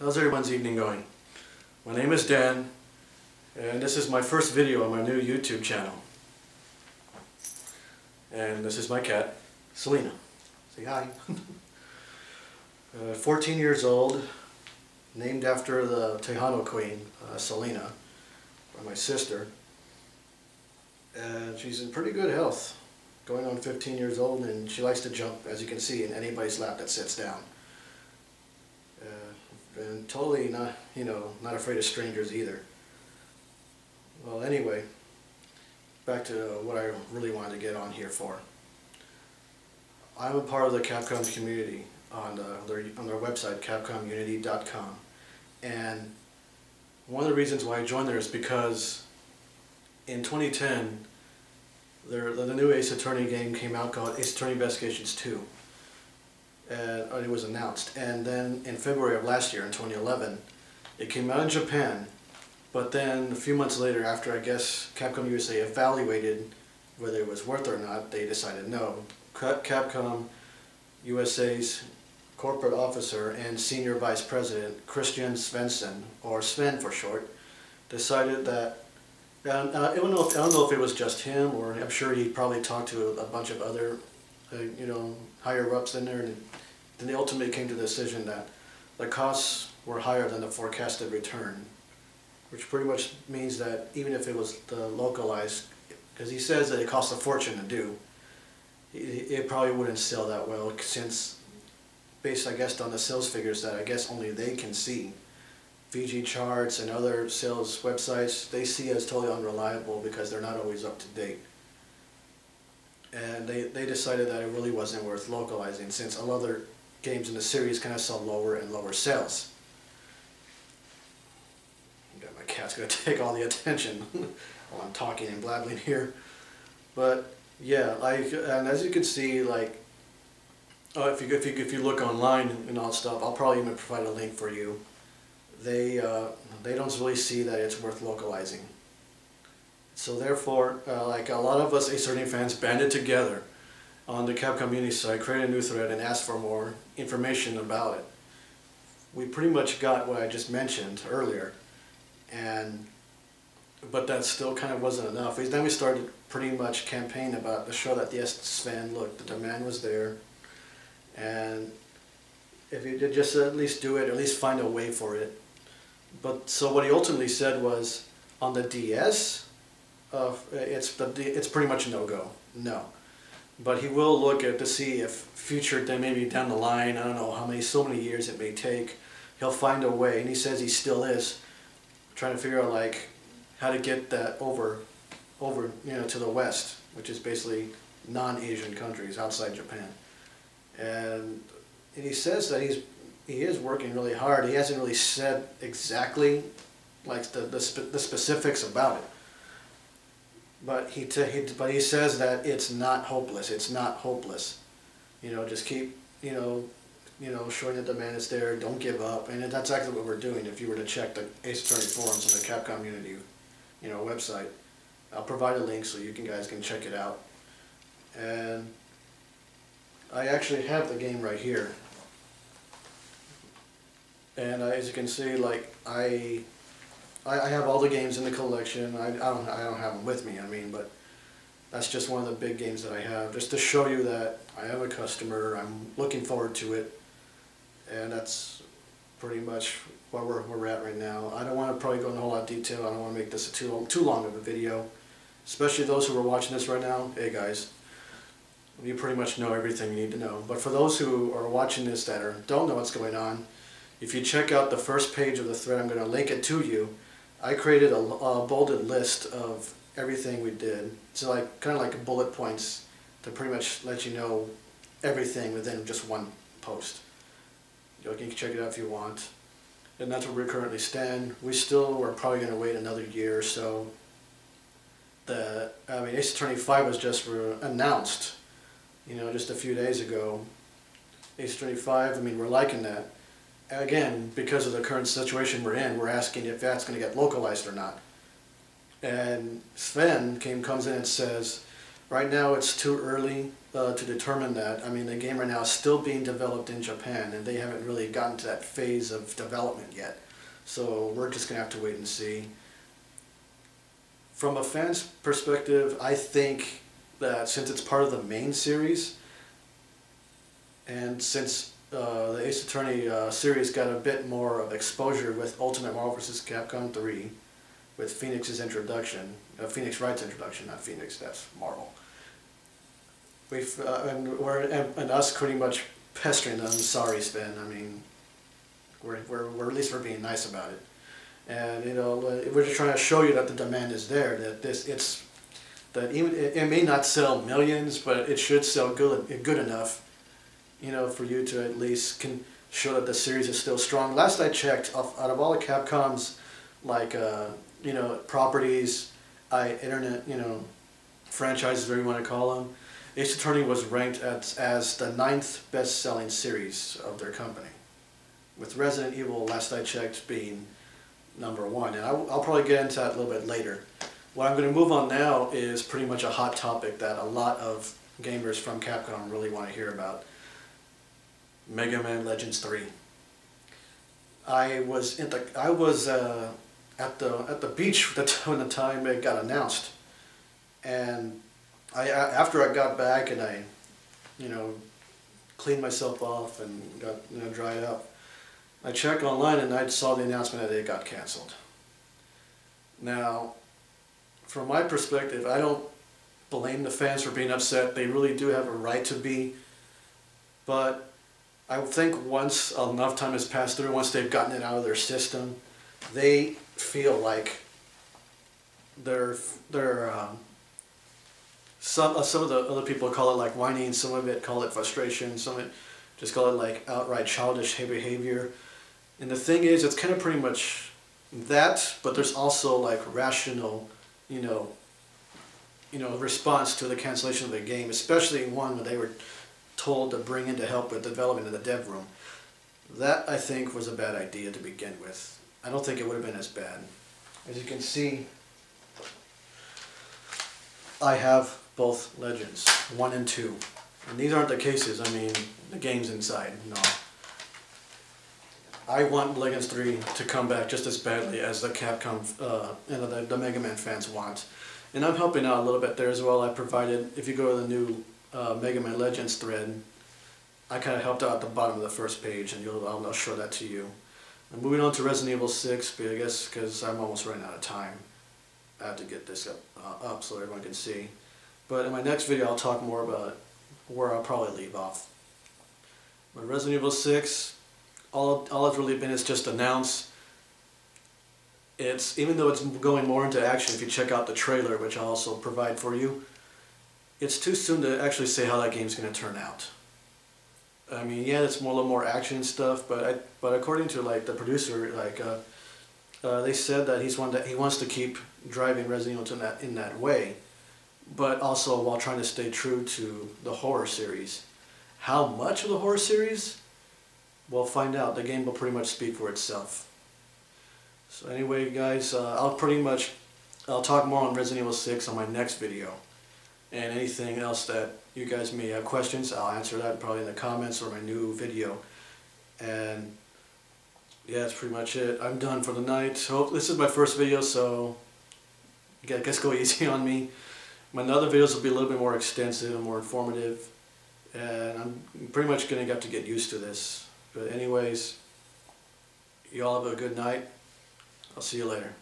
How's everyone's evening going? My name is Dan, and this is my first video on my new YouTube channel. And this is my cat, Selena. Say hi. 14 years old, named after the Tejano queen, Selena, by my sister. And she's in pretty good health, going on 15 years old, and she likes to jump, as you can see, in anybody's lap that sits down. And totally not, not afraid of strangers either. Well, anyway, back to what I really wanted to get on here for. I'm a part of the Capcom community on their website, capcomunity.com, and one of the reasons why I joined there is because in 2010, the new Ace Attorney game came out called Ace Attorney Investigations 2. It was announced, and then in February of last year, in 2011, it came out in Japan, but then a few months later, after I guess Capcom USA evaluated whether it was worth it or not, they decided no. Capcom USA's corporate officer and senior vice president, Christian Svensson, or Sven for short, decided that, I don't know if it was just him, or I'm sure he probably talked to a bunch of other higher ups in there, and then they ultimately came to the decision that the costs were higher than the forecasted return, which pretty much means that even if it was localized, because he says that it costs a fortune to do, it probably wouldn't sell that well, since based I guess on the sales figures that I guess only they can see. VG charts and other sales websites, they see as totally unreliable because they're not always up to date. And they decided that it really wasn't worth localizing, since all other games in the series kind of saw lower and lower sales. My cat's going to take all the attention while I'm talking and blabbling here. But yeah, and as you can see, if you look online and all that stuff, I'll probably even provide a link for you. They don't really see that it's worth localizing. So therefore, like a lot of us Ace Attorney fans banded together on the Capcom community site, created a new thread, and asked for more information about it. We pretty much got what I just mentioned earlier, but that still kind of wasn't enough. Then we started pretty much campaigning about to show that yes, Sven, look, the demand was there, and if you did just at least do it, or at least find a way for it. But so what he ultimately said was, on the DS, it's pretty much a no-go. No. But he will look at to see if future, then maybe down the line, I don't know so many years it may take, he'll find a way, and he says he still is trying to figure out how to get that over to the West, which is basically non-Asian countries outside Japan. And he says that he is working really hard. He hasn't really said exactly the specifics about it. But he says that it's not hopeless. It's not hopeless. Just keep showing the demand is there. Don't give up. And that's actually what we're doing. If you were to check the Ace Attorney forums on the Capcom community, website, I'll provide a link so you guys can check it out. And I actually have the game right here. And as you can see, I have all the games in the collection. I don't have them with me, but that's just one of the big games that I have, just to show you that I am a customer, I'm looking forward to it, and that's pretty much where we're at right now. I don't want to probably go into a whole lot of detail. I don't want to make this too long of a video, especially those who are watching this right now. Hey guys, you pretty much know everything you need to know. But for those who are watching this that don't know what's going on, if you check out the first page of the thread, I'm going to link it to you. I created a bolded list of everything we did. So kind of like bullet points to pretty much let you know everything within just one post. You can check it out if you want. And that's where we currently stand. We're probably going to wait another year or so. Ace Attorney 5 was just announced, just a few days ago. Ace Attorney 5, we're liking that. Again, because of the current situation we're in, we're asking if that's going to get localized or not. And Sven comes in and says, Right now it's too early to determine that. I mean, the game right now is still being developed in Japan, and they haven't really gotten to that phase of development yet. So we're just going to have to wait and see. From a fan's perspective, I think that since it's part of the main series, and since the Ace Attorney series got a bit more of exposure with Ultimate Marvel vs. Capcom 3, with Phoenix's introduction, Phoenix Wright's introduction, not Phoenix, that's Marvel. And us pretty much pestering them. Sorry, Spin. I mean, we're at least we're being nice about it, and you know we're just trying to show you that the demand is there. That even it may not sell millions, but it should sell good enough, you know, for you to at least can show that the series is still strong. Last I checked, out of all the Capcom's like you know, properties, internet, you know, franchises, whatever you want to call them, Ace Attorney was ranked as the 9th best-selling series of their company, with Resident Evil, last I checked, being #1. And I'll probably get into that a little bit later. What I'm going to move on now is pretty much a hot topic that a lot of gamers from Capcom really want to hear about. Mega Man Legends 3. I was at the beach when the time it got announced, and after I got back and I, you know, cleaned myself off and got, you know, dried up, I checked online and I saw the announcement that it got canceled. Now, from my perspective, I don't blame the fans for being upset. They really do have a right to be, but I think once enough time has passed through, once they've gotten it out of their system, they feel like some of the other people call it like whining, some of it call it frustration, some of it just call it like outright childish behavior. And the thing is, it's kind of pretty much that, but there's also like rational, you know, response to the cancellation of the game, especially one when they were told to bring in to help with development in the dev room. That, I think, was a bad idea to begin with. I don't think it would have been as bad. As you can see, I have both Legends, 1 and 2. And these aren't the cases, I mean, the game's inside, no. I want Legends 3 to come back just as badly as the Capcom and the Mega Man fans want. And I'm helping out a little bit there as well. I provided, if you go to the new Mega Man Legends thread, I kind of helped out at the bottom of the first page, and I'll show that to you. And moving on to Resident Evil 6, but I guess because I'm almost running out of time, I have to get this up so everyone can see. But in my next video, I'll talk more about where I'll probably leave off. But Resident Evil 6, all it's really been is just announced. Even though it's going more into action, if you check out the trailer, which I'll also provide for you, it's too soon to actually say how that game's going to turn out. I mean, yeah, it's a little more action and stuff, but according to like the producer, like they said that he wants to keep driving Resident Evil in that way, but also while trying to stay true to the horror series. How much of the horror series? We'll find out. The game will pretty much speak for itself. So anyway, guys, I'll talk more on Resident Evil 6 on my next video. And anything else that you guys may have questions, I'll answer that probably in the comments or my new video. And yeah, that's pretty much it. I'm done for the night. So this is my first video, so I guess go easy on me. My other videos will be a little bit more extensive and more informative. And I'm pretty much going to have to get used to this. But anyways, you all have a good night. I'll see you later.